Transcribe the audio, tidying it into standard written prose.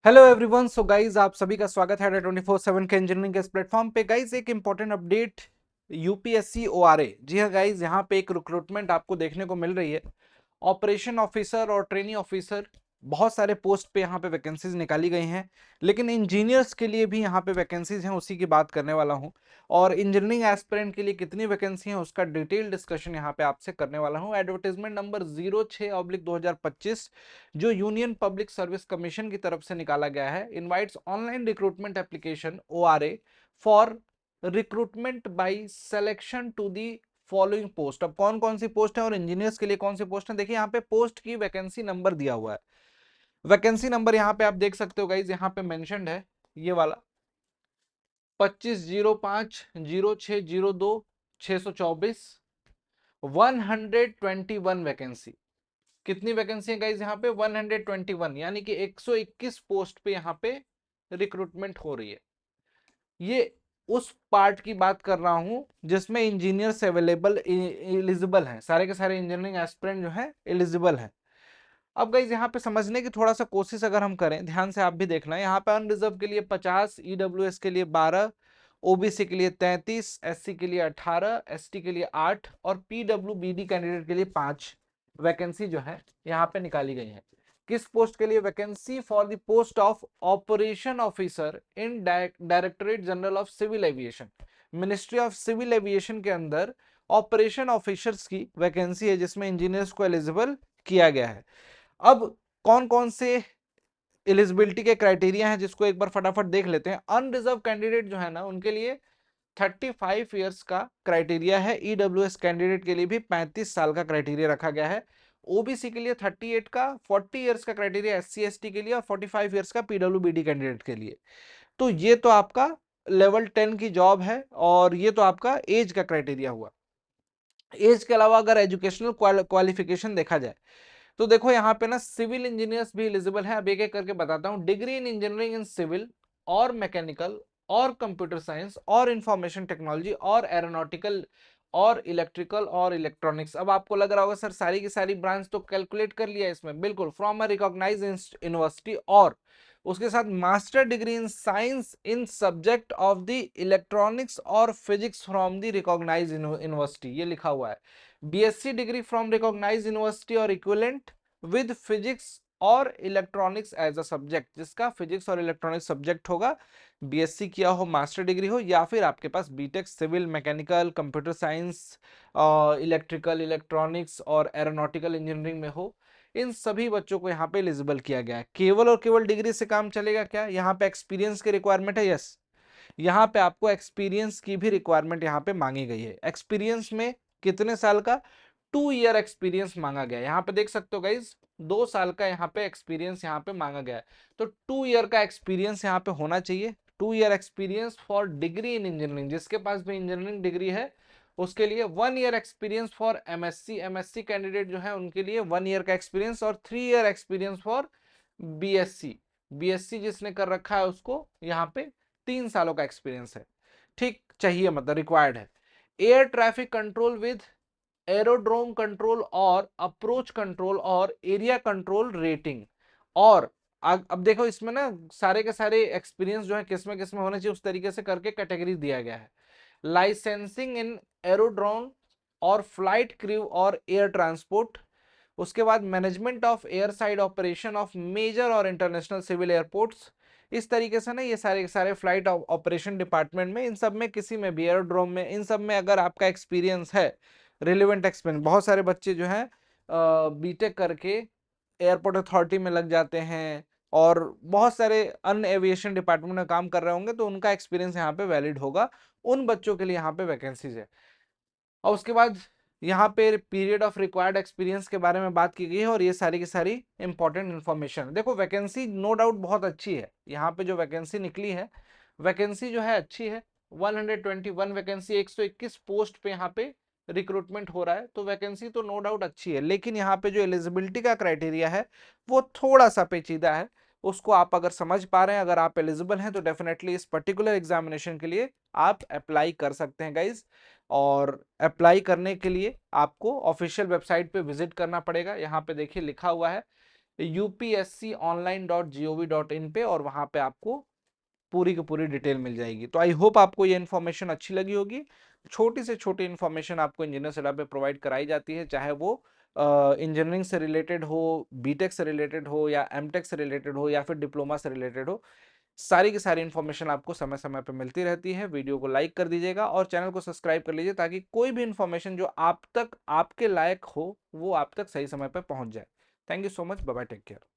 Hello everyone. So guys आप सभी का स्वागत है 24/7 के इंजीनियरिंग के इस प्लेटफॉर्म पे। गाइज एक इंपॉर्टेंट अपडेट, यूपीएससी ओआरए। जी हाँ गाइज, यहाँ पे एक रिक्रूटमेंट आपको देखने को मिल रही है। ऑपरेशन ऑफिसर और ट्रेनी ऑफिसर, बहुत सारे पोस्ट पे यहाँ पे वैकेंसीज निकाली गई हैं, लेकिन इंजीनियर्स के लिए भी यहाँ पे वैकेंसीज हैं, उसी की बात करने वाला हूँ। और इंजीनियरिंग एस्पिरेंट के लिए कितनी वैकेंसी हैं उसका डिटेल डिस्कशन यहाँ पे आपसे करने वाला हूँ। एडवर्टाइजमेंट नंबर 06/2025 जो यूनियन पब्लिक सर्विस कमीशन की तरफ से निकाला गया है, invites online recruitment application ORA for recruitment by selection to the following post. अब कौन कौन सी पोस्ट है और इंजीनियर्स के लिए कौन सी पोस्ट है, देखिए यहाँ पे पोस्ट की वैकेंसी नंबर दिया हुआ है। वैकेंसी नंबर यहाँ पे आप देख सकते हो गाइज, यहाँ पे मेंशन्ड है ये वाला 25/06/02/624 121 वैकेंसी। कितनी वैकेंसी है गाइज यहाँ पे? 121, यानी कि 121 पोस्ट पे यहाँ पे रिक्रूटमेंट हो रही है। ये उस पार्ट की बात कर रहा हूं जिसमें इंजीनियर्स अवेलेबल एलिजिबल हैं, सारे के सारे इंजीनियरिंग एस्पिरेंट जो है एलिजिबल हैं। अब गाइज यहाँ पे समझने की थोड़ा सा कोशिश अगर हम करें, ध्यान से आप भी देखना है। यहाँ पे अनरिजर्व के लिए 50, ईडब्ल्यूएस के लिए 12, ओबीसी के लिए 33, एससी के लिए 18, एसटी के लिए 8 और पीडब्ल्यूबीडी कैंडिडेट के लिए 5 वैकेंसी जो है यहाँ पे निकाली गई है। किस पोस्ट के लिए vacancy? For the post of operation officer in directorate general of civil aviation. Ministry of civil aviation के अंदर ऑपरेशन ऑफिसर्स की वैकेंसी है, जिसमें इंजीनियर्स को एलिजिबल किया गया है। अब कौन कौन से एलिजिबिलिटी के क्राइटेरिया हैं जिसको एक बार फटाफट देख लेते हैं। अनरिजर्व कैंडिडेट जो है ना, उनके लिए 35 ईयर्स का क्राइटेरिया है। ईडब्ल्यूएस कैंडिडेट के लिए भी 35 साल का क्राइटेरिया रखा गया है। ओबीसी के लिए 38 का, 40 ईयर्स का क्राइटेरिया एससी एसटी के लिए और 45 ईयर्स का पीडब्ल्यूबीडी कैंडिडेट के लिए। तो ये तो आपका लेवल 10 की जॉब है और ये तो आपका एज का क्राइटेरिया हुआ। एज के अलावा अगर एजुकेशनल क्वालिफिकेशन देखा जाए तो देखो यहाँ पे ना सिविल इंजीनियर्स भी एलिजिबल है। अब एक एक करके बताता हूँ। Degree in engineering in civil और मैकेनिकल और कंप्यूटर साइंस और इंफॉर्मेशन टेक्नोलॉजी और एरोनॉटिकल और इलेक्ट्रिकल और इलेक्ट्रॉनिक्स। अब आपको लग रहा होगा सर सारी की सारी ब्रांच तो कैलकुलेट कर लिया इसमें। बिल्कुल, फ्रॉम अ रिकॉग्नाइज्ड यूनिवर्सिटी और उसके साथ master degree in science in subject of the electronics और physics from the recognised university, ये लिखा हुआ है। BSc degree from recognised university और इक्विवेलेंट विद फिजिक्स और इलेक्ट्रॉनिक्स एज अ सब्जेक्ट, जिसका फिजिक्स और इलेक्ट्रॉनिक्स सब्जेक्ट होगा, बीएससी किया हो, मास्टर डिग्री हो, या फिर आपके पास BTech civil mechanical computer science electrical electronics और एरोनॉटिकल इंजीनियरिंग में हो। इन सभी बच्चों को यहाँ पे एलिजिबल किया गया है। केवल और केवल डिग्री से काम चलेगा क्या? यहाँ पे एक्सपीरियंस की रिक्वायरमेंट है। यस, यहाँ पे आपको एक्सपीरियंस की भी रिक्वायरमेंट यहाँ पे मांगी गई है। एक्सपीरियंस में कितने साल का? 2 ईयर एक्सपीरियंस मांगा गया है। यहाँ पे देख सकते हो गाइज, 2 साल का यहाँ पे एक्सपीरियंस यहाँ पे मांगा गया है। तो 2 ईयर का एक्सपीरियंस यहाँ पे होना चाहिए। 2 year experience for degree in engineering, जिसके पास भी इंजीनियरिंग डिग्री है उसके लिए। 1 year experience for MSc, MSc candidate जो है उनके लिए 1 ईयर का एक्सपीरियंस और 3 year experience for BSc. BSc जिसने कर रखा है उसको यहाँ पे 3 सालों का एक्सपीरियंस है। ठीक चाहिए, मतलब रिक्वायर्ड है। Air traffic control with aerodrome control और अप्रोच कंट्रोल और एरिया कंट्रोल रेटिंग। और अब देखो इसमें ना सारे के सारे एक्सपीरियंस जो है किसमें किसमें होने चाहिए उस तरीके से करके कैटेगरी दिया गया है। लाइसेंसिंग इन एरोड्रोम और फ्लाइट क्रू और एयर ट्रांसपोर्ट। उसके बाद management of air side operation of major और इंटरनेशनल सिविल एयरपोर्ट्स। इस तरीके से ना ये सारे के सारे फ्लाइट ऑपरेशन डिपार्टमेंट में, इन सब में किसी में भी, एयरोड्रोम में, इन सब में अगर आपका एक्सपीरियंस है, रिलेवेंट एक्सपीरियंस। बहुत सारे बच्चे जो हैं बीटेक करके एयरपोर्ट अथॉरिटी में लग जाते हैं और बहुत सारे अन्य एविएशन डिपार्टमेंट में काम कर रहे होंगे, तो उनका एक्सपीरियंस यहाँ पे वैलिड होगा। उन बच्चों के लिए यहाँ पे वैकेंसीज है। और उसके बाद यहाँ पे पीरियड ऑफ रिक्वायर्ड एक्सपीरियंस के बारे में बात की गई है और ये सारी की सारी इंपॉर्टेंट इन्फॉर्मेशन। देखो वैकेंसी नो डाउट बहुत अच्छी है। यहाँ पे जो वैकेंसी निकली है, वैकेंसी जो है अच्छी है। 121 वैकेंसी, 121 पोस्ट पे यहाँ पे रिक्रूटमेंट हो रहा है, तो वैकेंसी तो नो डाउट अच्छी है। लेकिन यहाँ पे जो एलिजिबिलिटी का क्राइटेरिया है वो थोड़ा सा पेचीदा है। उसको आप अगर समझ पा रहे हैं, अगर आप एलिजिबल हैं, तो डेफिनेटली इस पर्टिकुलर एग्जामिनेशन के लिए आप अप्लाई कर सकते हैं गाइज। और अप्लाई करने के लिए आपको ऑफिशियल वेबसाइट पे विजिट करना पड़ेगा। यहाँ पे देखिए लिखा हुआ है upsconline.gov.in पे, और वहां पे आपको पूरी की पूरी डिटेल मिल जाएगी। तो आई होप आपको ये इन्फॉर्मेशन अच्छी लगी होगी। छोटी से छोटी इन्फॉर्मेशन आपको इंजीनियर सेटअप पे प्रोवाइड कराई जाती है, चाहे वो इंजीनियरिंग से रिलेटेड हो, बीटेक से रिलेटेड हो, या एमटेक से रिलेटेड हो, या फिर डिप्लोमा से रिलेटेड हो। सारी की सारी इन्फॉर्मेशन आपको समय समय पर मिलती रहती है। वीडियो को लाइक कर दीजिएगा और चैनल को सब्सक्राइब कर लीजिए, ताकि कोई भी इन्फॉर्मेशन जो आप तक आपके लायक हो वो आप तक सही समय पर पहुंच जाए। Thank you so much, bye bye, take care.